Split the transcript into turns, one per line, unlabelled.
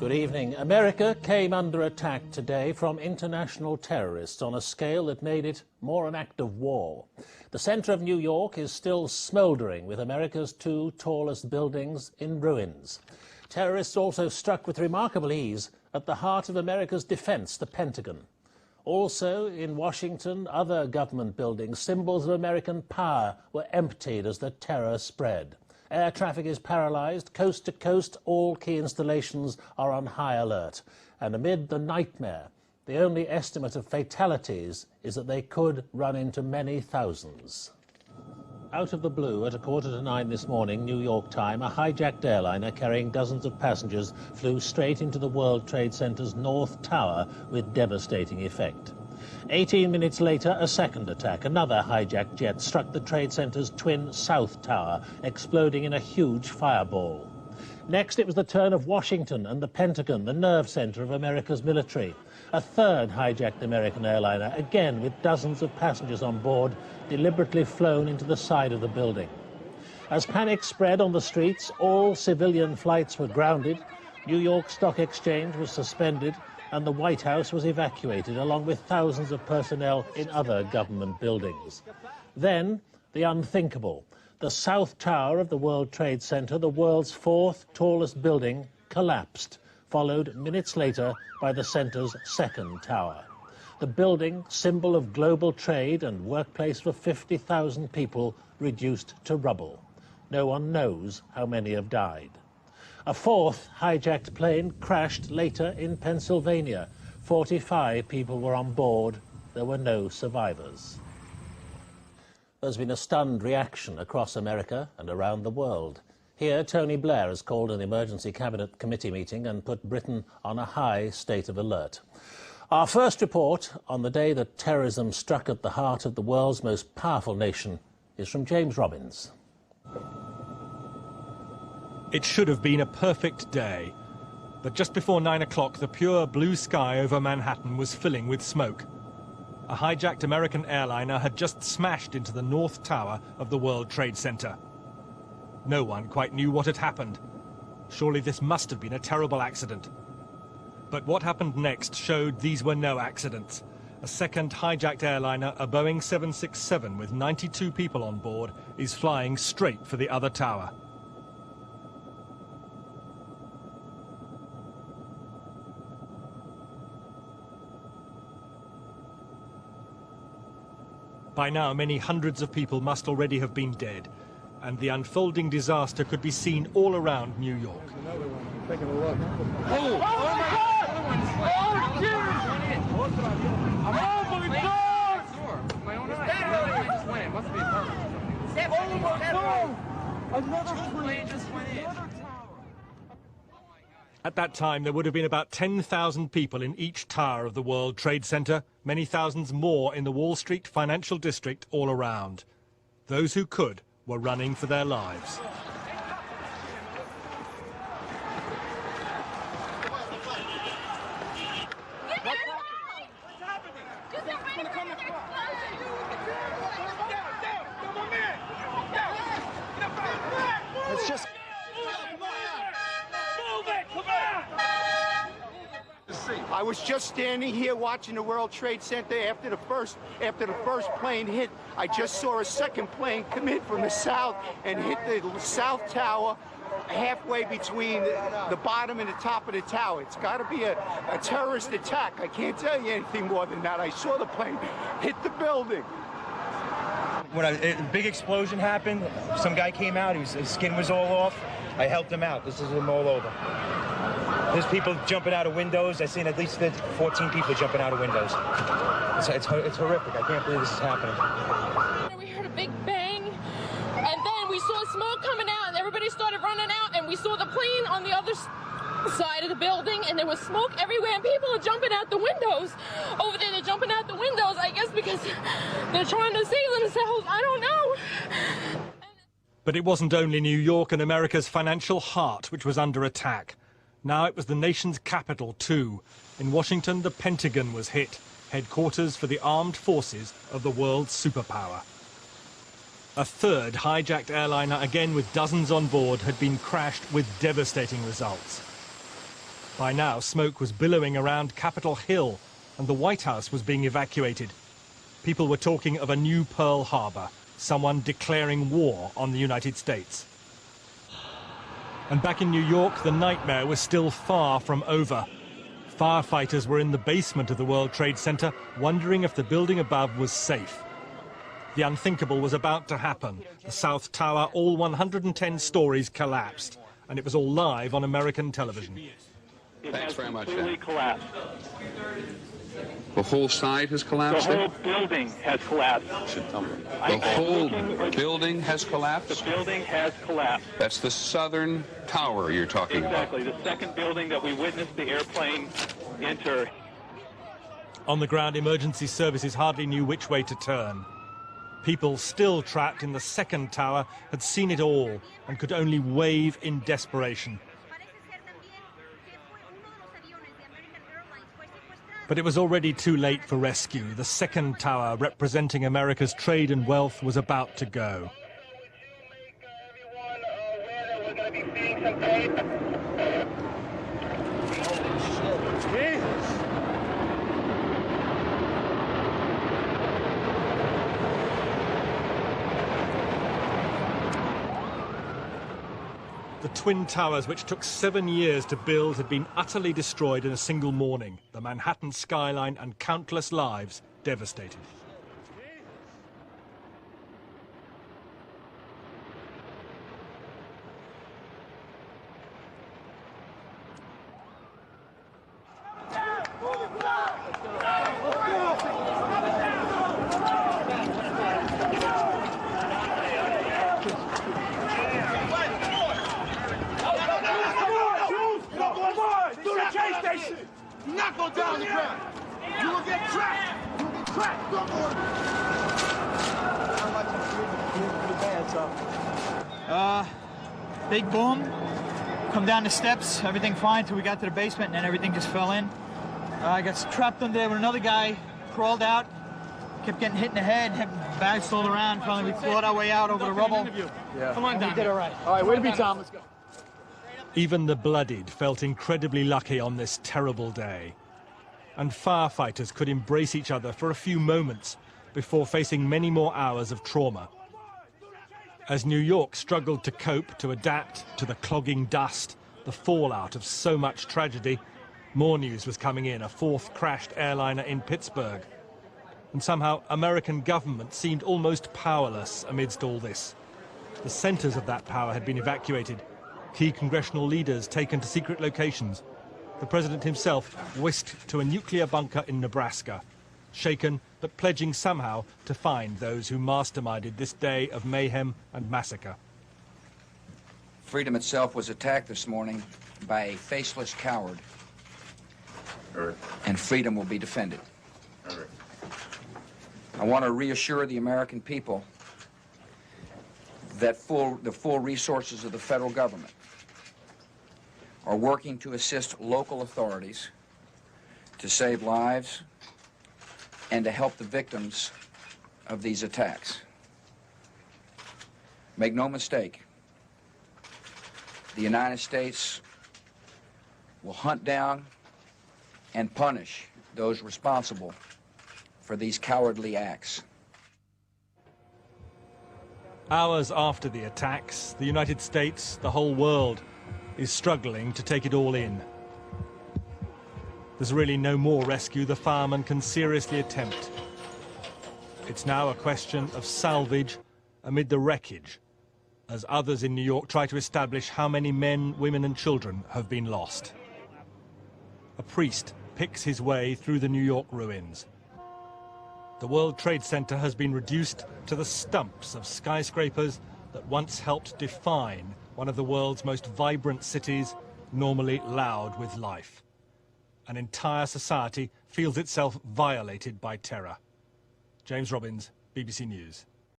Good evening. America came under attack today from international terrorists on a scale that made it more an act of war. The centre of New York is still smouldering, with America's two tallest buildings in ruins. Terrorists also struck with remarkable ease at the heart of America's defence, the Pentagon. Also in Washington, other government buildings, symbols of American power, were emptied as the terror spread. Air traffic is paralysed. Coast to coast, all key installations are on high alert. And amid the nightmare, the only estimate of fatalities is that they could run into many thousands. Out of the blue, at 9:15 this morning, New York time, a hijacked airliner carrying dozens of passengers flew straight into the World Trade Center's North Tower with devastating effect. 18 minutes later, a second attack. Another hijacked jet struck the Trade Center's twin South Tower, exploding in a huge fireball. Next, it was the turn of Washington and the Pentagon, the nerve center of America's military. A third hijacked American airliner, again with dozens of passengers on board, deliberately flown into the side of the building. As panic spread on the streets, all civilian flights were grounded, New York Stock Exchange was suspended, and the White House was evacuated, along with thousands of personnel in other government buildings. Then, the unthinkable. The South Tower of the World Trade Center, the world's fourth tallest building, collapsed, followed minutes later by the center's second tower. The building, symbol of global trade and workplace for 50,000 people, reduced to rubble. No one knows how many have died. A fourth hijacked plane crashed later in Pennsylvania. 45 people were on board. There were no survivors. There's been a stunned reaction across America and around the world. Here, Tony Blair has called an emergency cabinet committee meeting and put Britain on a high state of alert. Our first report on the day that terrorism struck at the heart of the world's most powerful nation is from James Robbins.
It should have been a perfect day. But just before 9 o'clock, the pure blue sky over Manhattan was filling with smoke. A hijacked American airliner had just smashed into the North Tower of the World Trade Center. No one quite knew what had happened. Surely this must have been a terrible accident. But what happened next showed these were no accidents. A second hijacked airliner, a Boeing 767 with 92 people on board, is flying straight for the other tower. By now, many hundreds of people must already have been dead, and the unfolding disaster could be seen all around New York.
Another one. Taking a look.
Oh my God! Oh, Jesus! Oh my God!
My own eye. Just went in. Must be a car.
Oh my God! Another
plane just went in.
At that time, there would have been about 10,000 people in each tower of the World Trade Center, many thousands more in the Wall Street financial district all around. Those who could were running for their lives.
It's just...
I was just standing here watching the World Trade Center after the first plane hit. I just saw a second plane come in from the south and hit the South Tower halfway between the bottom and the top of the tower. It's got to be a terrorist attack. I can't tell you anything more than that. I saw the plane hit the building.
When a big explosion happened, some guy came out, his skin was all off. I helped him out. This is him all over. There's people jumping out of windows. I've seen at least 14 people jumping out of windows. It's horrific. I can't believe this is happening.
We heard a big bang, and then we saw smoke coming out, and everybody started running out, and we saw the plane on the other side of the building, and there was smoke everywhere, and people are jumping out the windows. Over there, they're jumping out the windows, I guess because they're trying to save themselves. I don't know.
But it wasn't only New York and America's financial heart which was under attack. Now it was the nation's capital, too. In Washington, the Pentagon was hit, headquarters for the armed forces of the world's superpower. A third hijacked airliner, again with dozens on board, had been crashed with devastating results. By now, smoke was billowing around Capitol Hill, and the White House was being evacuated. People were talking of a new Pearl Harbor, someone declaring war on the United States. And back in New York, the nightmare was still far from over. Firefighters were in the basement of the World Trade Center, wondering if the building above was safe. The unthinkable was about to happen. The South Tower, all 110 stories, collapsed, and it was all live on American television.
Thanks very much.
Completely collapsed.
The whole side has collapsed?
The whole building has collapsed.
The whole building has collapsed?
The building has collapsed.
That's the southern tower you're talking about.
Exactly. The second building that we witnessed the airplane enter.
On the ground, emergency services hardly knew which way to turn. People still trapped in the second tower had seen it all and could only wave in desperation. But it was already too late for rescue. The second tower, representing America's trade and wealth, was about to go. The Twin Towers, which took 7 years to build, had been utterly destroyed in a single morning. The Manhattan skyline and countless lives devastated.
Do not go down the ground. You will get trapped. You will get trapped. Don't go.
Big boom. Come down the steps. Everything fine till we got to the basement, and then everything just fell in. I got trapped under there with another guy. Crawled out. Kept getting hit in the head. Bags rolled around. Finally, we clawed our way out over the rubble.
Yeah.
Come on down. We did all right.
All right, way to be, Tom. Let's go.
Even the bloodied felt incredibly lucky on this terrible day. And firefighters could embrace each other for a few moments before facing many more hours of trauma. As New York struggled to cope, to adapt to the clogging dust, the fallout of so much tragedy, more news was coming in, a fourth crashed airliner in Pittsburgh. And somehow American government seemed almost powerless amidst all this. The centers of that power had been evacuated, key congressional leaders taken to secret locations. The president himself whisked to a nuclear bunker in Nebraska, shaken but pledging somehow to find those who masterminded this day of mayhem and massacre.
Freedom itself was attacked this morning by a faceless coward, and freedom will be defended. I want to reassure the American people that the full resources of the federal government are working to assist local authorities to save lives and to help the victims of these attacks. Make no mistake, the United States will hunt down and punish those responsible for these cowardly acts.
Hours after the attacks, the United States, the whole world, is struggling to take it all in. There's really no more rescue the firemen can seriously attempt. It's now a question of salvage amid the wreckage, as others in New York try to establish how many men, women and children have been lost. A priest picks his way through the New York ruins. The World Trade Center has been reduced to the stumps of skyscrapers that once helped define one of the world's most vibrant cities, normally loud with life. An entire society feels itself violated by terror. James Robbins, BBC News.